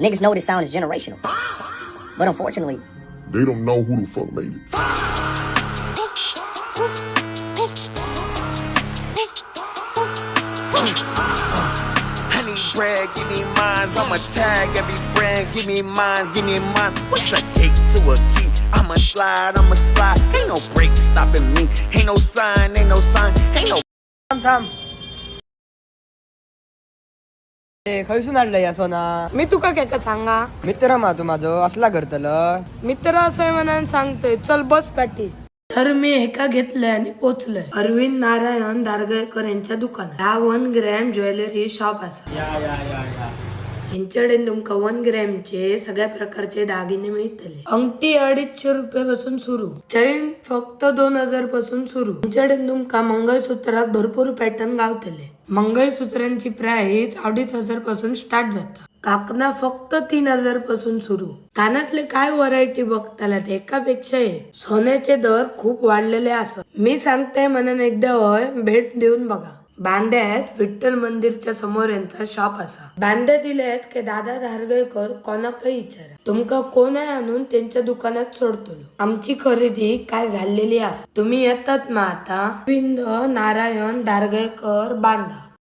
Niggas know this sound is generational. But unfortunately, they don't know who the fuck made it. I need bread, give me mines. I'ma tag every brand, give me mines, give me mines. What's a gate to a key? I'ma slide. Ain't no break stopping me. Ain't no sign, ain't no थांब थांब खैसून हाडलं या सोना मी तुका काय सांगा मित्र मा तू माझो असला करतलं मित्र असं म्हणून सांगतोय चल बस पाठी तर मी एका घेतलंय आणि पोचलोय अरविंद नारायण दारगायकर यांच्या दुकानात हा 1 ग्रॅम ज्वेलरी शॉप असा यांच्याकडे तुमका 1 ग्रॅमचे सगळ्या प्रकारचे दागिने मिळतले अंगठी 250 रुपयापासून सुरू चैन फक्त 2000 पासून सुरू तुमच्याकडे तुमका मंगळसूत्रात भरपूर पॅटर्न गावतले मंगळसूत्रांची प्राइस 2500 पासून स्टार्ट जाता काकना फक्त 3000 पासून सुरू कानातले काय व्हरायटी बघताला एकापेक्षा एक सोन्याचे दर खूप वाढलेले असत मी सांगते म्हणून एकदा होय भेट देऊन बघा बांद्यात विठ्ठल मंदिरच्या समोर यांचा शॉप असा बांद्या दिल्यात की दादा धारगळकर कोणाकही विचारा तुमका कोण आहे आणून त्यांच्या दुकानात सोडतो आमची खरेदी काय झालेली असा तुम्ही येतात मग आता अरविंद नारायण धारगळकर बांदा